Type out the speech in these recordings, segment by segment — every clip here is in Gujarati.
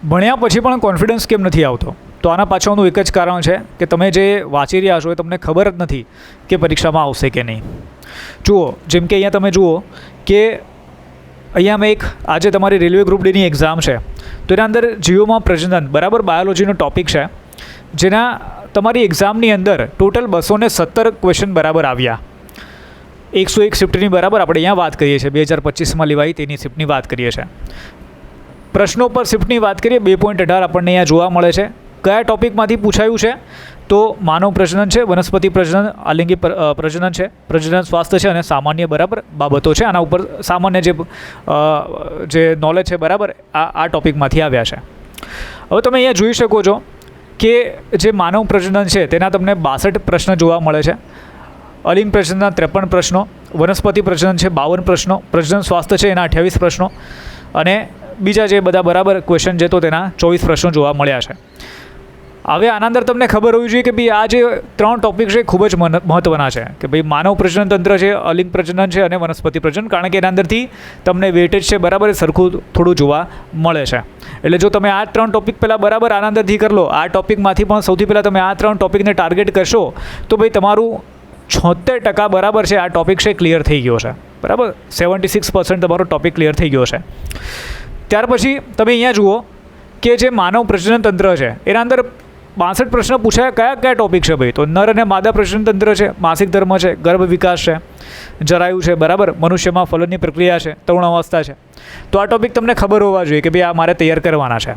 ભણ્યા પછી પણ કોન્ફિડન્સ કેમ નથી આવતો? તો આના પાછળનું એક જ કારણ છે કે તમે જે વાંચી રહ્યા છો એ તમને ખબર જ નથી કે પરીક્ષામાં આવશે કે નહીં. જુઓ, જેમ કે અહીંયા તમે જુઓ કે અહીંયા મેં આજે તમારી રેલવે ગ્રુપ ડીની એક્ઝામ છે, તો એના અંદર જીઓમાં પ્રજનન બરાબર બાયોલોજીનો ટૉપિક છે, જેના તમારી એક્ઝામની અંદર ટોટલ 217 ક્વેશ્ચન બરાબર આવ્યા. 101 શિફ્ટની બરાબર આપણે અહીંયા વાત કરીએ છીએ, 2025માં લેવાઈ તેની શિફ્ટની વાત કરીએ છીએ. પ્રશ્નો પર શિફ્ટની વાત કરીએ 2.18 આપણને અહીંયા જોવા મળે છે. કયા ટૉપિકમાંથી પૂછાયું છે? તો માનવ પ્રજનન છે, વનસ્પતિ પ્રજનન, આલિંગી પ્રજનન છે, પ્રજનન સ્વાસ્થ્ય છે અને સામાન્ય બરાબર બાબતો છે. આના ઉપર સામાન્ય જે નોલેજ છે બરાબર આ ટૉપિકમાંથી આવ્યા છે. હવે તમે અહીંયા જોઈ શકો છો કે જે માનવ પ્રજનન છે તેના તમને 62 પ્રશ્ન જોવા મળે છે. અલિંગ પ્રજનનના 53 પ્રશ્નો, વનસ્પતિ પ્રજનન છે 52 પ્રશ્નો, પ્રજનન સ્વાસ્થ્ય છે એના 28 પ્રશ્નો અને બીજા જે બધા બરાબર ક્વેશ્ચન છે તો તેના 24 પ્રશ્નો જોવા મળ્યા છે. હવે આના અંદર તમને ખબર હોવી જોઈએ કે ભાઈ આ જે 3 ટૉપિક છે ખૂબ જ મહત્ત્વના છે કે ભાઈ માનવ પ્રજનન તંત્ર છે, અલિંગ પ્રજનન છે અને વનસ્પતિ પ્રજનન, કારણ કે એના અંદરથી તમને વેટેજ છે બરાબર સરખું થોડું જોવા મળે છે. એટલે જો તમે આ 3 ટૉપિક પહેલાં બરાબર આના અંદરથી કરી લો, આ ટૉપિકમાંથી પણ સૌથી પહેલાં તમે આ 3 ટૉપિકને ટાર્ગેટ કરશો તો ભાઈ તમારું 76% બરાબર છે આ ટૉપિક છે ક્લિયર થઈ ગયો છે બરાબર. 76% તમારો ટૉપિક ક્લિયર થઈ ગયો છે. ત્યાર પછી તમે અહીંયા જુઓ કે જે માનવ પ્રજનન તંત્ર છે એના અંદર 62 પ્રશ્ન પૂછાયા. કયા ટૉપિક છે ભાઈ? તો નર અને માદા પ્રજનન તંત્ર છે, માસિક ધર્મ છે, ગર્ભ વિકાસ છે, જરાયુ છે બરાબર, મનુષ્યમાં ફલનની પ્રક્રિયા છે, તરુણ અવસ્થા છે. તો આ ટૉપિક તમને ખબર હોવા જોઈએ કે ભાઈ આ મારે તૈયાર કરવાના છે.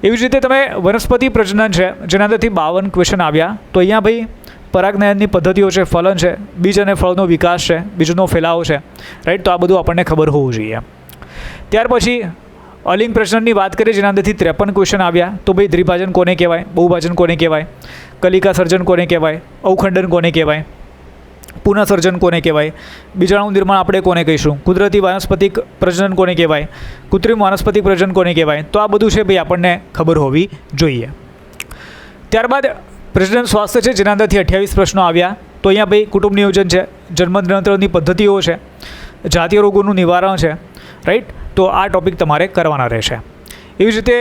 એવી જ રીતે તમે વનસ્પતિ પ્રજનન છે જેના અંદરથી 52 ક્વેશ્ચન આવ્યા. તો અહીંયા ભાઈ પરાગનયનની પદ્ધતિઓ છે, ફલન છે, બીજ અને ફળનો વિકાસ છે, બીજનો ફેલાવો છે, રાઈટ. તો આ બધું આપણને ખબર હોવું જોઈએ. ત્યાર પછી અલિંગ પ્રજનનની વાત કરીએ જેના અંદરથી 53 ક્વેશ્ચન આવ્યા. તો ભાઈ દ્વિભાજન કોને કહેવાય, બહુભાજન કોને કહેવાય, કલિકા સર્જન કોને કહેવાય, અવખંડન કોને કહેવાય, પુનઃસર્જન કોને કહેવાય, બીજાણુ નિર્માણ આપણે કોને કહીશું, કુદરતી વાનસ્પતિક પ્રજનન કોને કહેવાય, કૃત્રિમ વાનસ્પતિક પ્રજનન કોને કહેવાય. તો આ બધું છે ભાઈ આપણને ખબર હોવી જોઈએ. ત્યારબાદ પ્રજનન સ્વાસ્થ્ય છે જેના અંદરથી 28 પ્રશ્નો આવ્યા. તો અહીંયા ભાઈ કુટુંબ નિયોજન છે, જન્મ નિયંત્રણની પદ્ધતિઓ છે, જાતીય રોગોનું નિવારણ છે, રાઈટ. તો આ ટૉપિક તમારે કરવાના રહેશે. એવી જ રીતે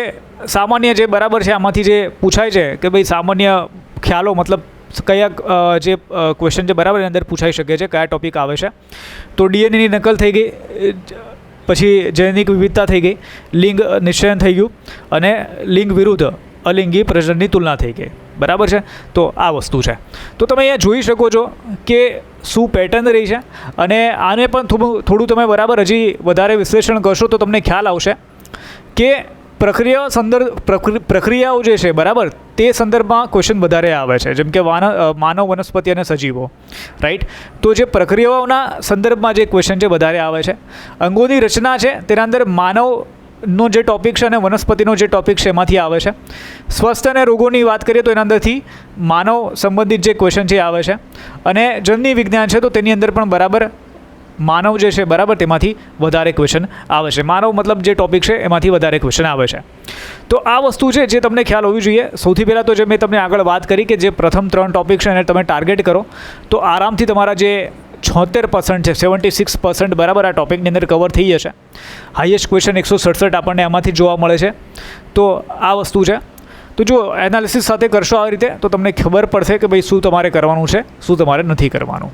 સામાન્ય જે બરાબર છે આમાંથી જે પૂછાય છે કે ભાઈ સામાન્ય ખ્યાલો મતલબ કયા જે ક્વેશ્ચન છે બરાબર એની અંદર પૂછાઈ શકે છે, કયા ટૉપિક આવે છે. તો ડીએનએની નકલ થઈ ગઈ, પછી જૈનિક વિવિધતા થઈ ગઈ, લિંગ નિશ્ચયન થઈ ગયું અને લિંગ વિરુદ્ધ અલિંગી પ્રજનનની તુલના થઈ ગઈ બરાબર છે. તો આ વસ્તુ છે. તો તમે અહીંયા જોઈ શકો છો કે શું પેટર્ન રહી છે અને આને પણ થોડું તમે બરાબર હજી વધારે વિશ્લેષણ કરશો તો તમને ખ્યાલ આવશે કે પ્રક્રિયાઓ જે છે બરાબર તે સંદર્ભમાં ક્વેશ્ચન વધારે આવે છે. જેમ કે માનવ, વનસ્પતિ અને સજીવો, રાઈટ. તો જે પ્રક્રિયાઓના સંદર્ભમાં જે ક્વેશ્ચન છે વધારે આવે છે. અંગોની રચના છે તેના અંદર માનવનો જે ટૉપિક છે અને વનસ્પતિનો જે ટૉપિક છે એમાંથી આવે છે. સ્વસ્થ અને રોગોની વાત કરીએ તો એના અંદરથી માનવ સંબંધિત જે ક્વેશ્ચન છે આવે છે અને જનની વિજ્ઞાન છે તો તેની અંદર પણ બરાબર માનવ જે છે બરાબર તેમાંથી વધારે ક્વેશ્ચન આવે છે. માનવ મતલબ જે ટૉપિક છે એમાંથી વધારે ક્વેશ્ચન આવે છે. તો આ વસ્તુ છે જે તમને ખ્યાલ હોવી જોઈએ. સૌથી પહેલાં તો જે મેં તમને આગળ વાત કરી કે જે પ્રથમ 3 ટૉપિક છે એને તમે ટાર્ગેટ કરો તો આરામથી તમારા જે 76% છે, 76% બરાબર આ ટૉપિકની અંદર કવર થઈ જશે. હાઈએસ્ટ ક્વેશ્ચન 167 આપણને આમાંથી જોવા મળે છે. તો આ વસ્તુ છે. તો જો એનાલિસિસ સાથે કરશો આ રીતે તો તમને ખબર પડશે કે ભાઈ શું તમારે કરવાનું છે, શું તમારે નથી કરવાનું.